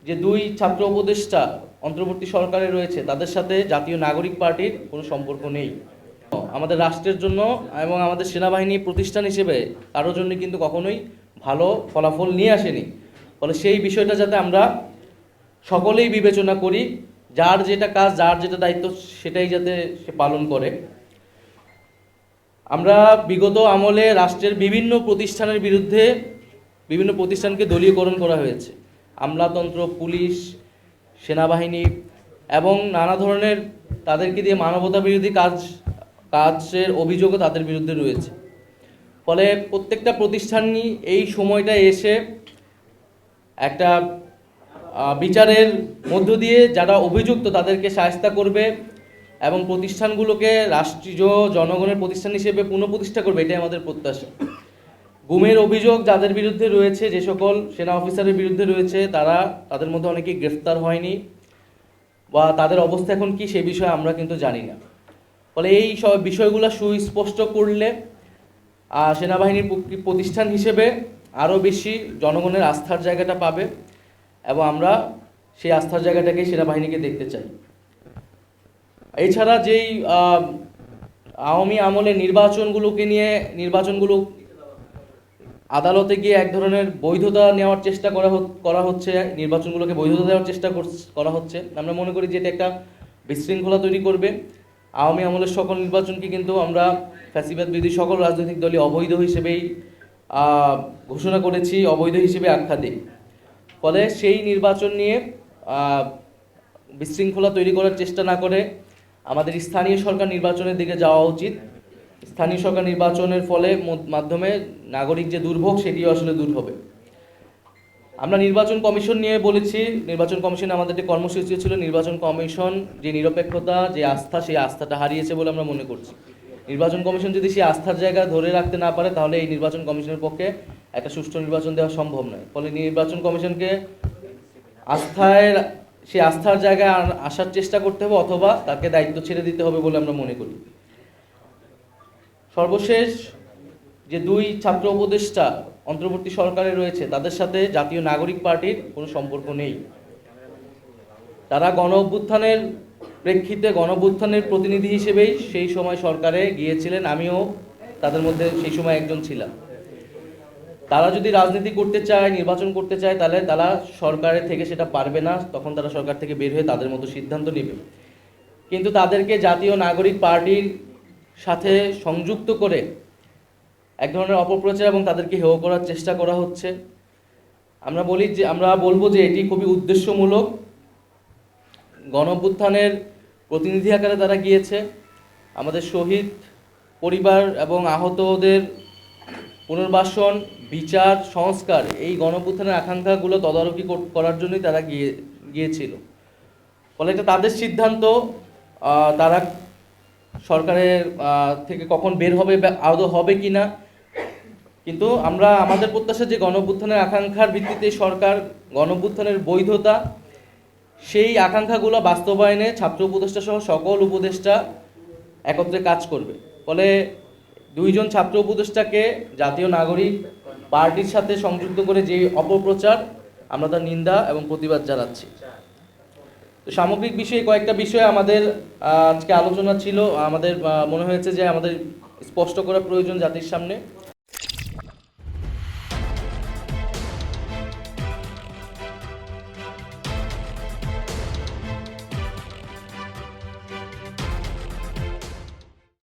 যে দুই ছাত্র উপদেষ্টা অন্তর্বর্তী সরকারে রয়েছে তাদের সাথে জাতীয় নাগরিক পার্টির কোনো সম্পর্ক নেই। আমাদের রাষ্ট্রের জন্য এবং আমাদের সেনাবাহিনী প্রতিষ্ঠান হিসেবে কারোর জন্য কিন্তু কখনোই ভালো ফলাফল নিয়ে আসেনি। ফলে সেই বিষয়টা যাতে আমরা সকলেই বিবেচনা করি, যার যেটা কাজ, যার যেটা দায়িত্ব সেটাই যাতে সে পালন করে। আমরা বিগত আমলে রাষ্ট্রের বিভিন্ন প্রতিষ্ঠানের বিরুদ্ধে বিভিন্ন প্রতিষ্ঠানকে দলীয়করণ করা হয়েছে। আমলাতন্ত্র, পুলিশ, সেনাবাহিনী এবং নানা ধরনের তাদেরকে দিয়ে মানবতা বিরোধী কাজের অভিযোগও তাদের বিরুদ্ধে রয়েছে। ফলে প্রত্যেকটা প্রতিষ্ঠানই এই সময়টা এসে একটা বিচারের মধ্য দিয়ে যারা অভিযুক্ত তাদেরকে শায়েস্তা করবে এবং প্রতিষ্ঠানগুলোকে রাষ্ট্রীয় জনগণের প্রতিষ্ঠান হিসেবে পুনঃপ্রতিষ্ঠা করবে, এটাই আমাদের প্রত্যাশা। গুমের অভিযোগ যাদের বিরুদ্ধে রয়েছে, যে সকল সেনা অফিসারের বিরুদ্ধে রয়েছে, তাদের মধ্যে অনেকেই গ্রেফতার হয়নি বা তাদের অবস্থা এখন কি সে বিষয়ে আমরা কিন্তু জানি না। ফলে এই সব বিষয়গুলো সুস্পষ্ট করলে সেনাবাহিনীর প্রতিষ্ঠান হিসেবে আরও বেশি জনগণের আস্থার জায়গাটা পাবে এবং আমরা সেই আস্থার জায়গাটাকেই সেনাবাহিনীকে দেখতে চাই। এছাড়া যেই আওয়ামী আমলে নির্বাচনগুলো আদালতে গিয়ে এক ধরনের বৈধতা নেওয়ার চেষ্টা করা হচ্ছে, নির্বাচনগুলোকে বৈধতা দেওয়ার চেষ্টা করা হচ্ছে। আমরা মনে করি যে এটা একটা বিশৃঙ্খলা তৈরি করবে। আওয়ামী আমলের সকল নির্বাচনকে কিন্তু আমরা ফ্যাসিবাদ বিরোধী সকল রাজনৈতিক দলই অবৈধ হিসেবেই ঘোষণা করেছি, অবৈধ হিসেবে আখ্যা দিই। ফলে সেই নির্বাচন নিয়ে বিশৃঙ্খলা তৈরি করার চেষ্টা না করে আমাদের স্থানীয় সরকার নির্বাচনের দিকে যাওয়া উচিত। স্থানীয় সরকার নির্বাচনের মাধ্যমে নাগরিক যে দুর্ভোগ সেটিও আসলে দূর হবে। আমরা নির্বাচন কমিশন নিয়ে বলেছি, নির্বাচন কমিশনে আমাদের যে কর্মসূচি ছিল, নির্বাচন কমিশন যে নিরপেক্ষতা, যে আস্থা, সেই আস্থাটা হারিয়েছে বলে আমরা মনে করছি। নির্বাচন কমিশন যদি সেই আস্থার জায়গা ধরে রাখতে না পারে তাহলে এই নির্বাচন কমিশনের পক্ষে একটা সুষ্ঠু নির্বাচন দেওয়া সম্ভব নয়। ফলে নির্বাচন কমিশনকে সেই আস্থার জায়গায় আসার চেষ্টা করতে হবে অথবা তাকে দায়িত্ব ছেড়ে দিতে হবে বলে আমরা মনে করি। সর্বশেষ, যে দুই ছাত্র উপদেষ্টা অন্তর্বর্তী সরকারে রয়েছে তাদের সাথে জাতীয় নাগরিক পার্টির কোনো সম্পর্ক নেই। তারা গণ-অভ্যুত্থানের প্রেক্ষিতে গণ-অভ্যুত্থানের প্রতিনিধি হিসেবেই সেই সময় সরকারে গিয়েছিলেন, আমিও তাদের মধ্যে সেই সময় একজন ছিলাম। তারা যদি রাজনীতি করতে চায়, নির্বাচন করতে চায়, তাহলে তারা সরকারের থেকে সেটা পারবে না, তখন তারা সরকার থেকে বের হয়ে তাদের মতো সিদ্ধান্ত নেবে। কিন্তু তাদেরকে জাতীয় নাগরিক পার্টির সাথে সংযুক্ত করে এক ধরনের অপপ্রচার এবং তাদেরকে হেয় করার চেষ্টা করা হচ্ছে। আমরা বলবো যে এটি খুবই উদ্দেশ্যমূলক। গণ-অভ্যুত্থানের প্রতিনিধি আকারে তারা গিয়েছে। আমাদের শহীদ পরিবার এবং আহতদের পুনর্বাসন, বিচার, সংস্কার, এই গণ-অভ্যুত্থানের আকাঙ্ক্ষাগুলো তদারকি করার জন্যই তারা গিয়েছিল। ফলে এটা তাদের সিদ্ধান্ত, তারা সরকারের থেকে কখন বের হবে, আদৌ হবে কি না। কিন্তু আমাদের প্রত্যাশা যে গণ-অভ্যুত্থানের আকাঙ্ক্ষার ভিত্তিতে সরকার গণ-অভ্যুত্থানের বৈধতা, সেই আকাঙ্ক্ষাগুলো বাস্তবায়নে ছাত্র উপদেষ্টা সহ সকল উপদেষ্টা একত্রে কাজ করবে। ফলে দুইজন ছাত্র উপদেষ্টাকে জাতীয় নাগরিক পার্টির সাথে সংযুক্ত করে যে অপপ্রচার, আমরা তার নিন্দা এবং প্রতিবাদ জানাচ্ছি। তো সামগ্রিক বিষয়ে কয়েকটা বিষয়ে আমাদের আজকে আলোচনা ছিল। আমাদের মনে হয়েছে যে আমাদের স্পষ্ট করা প্রয়োজন জাতির সামনে।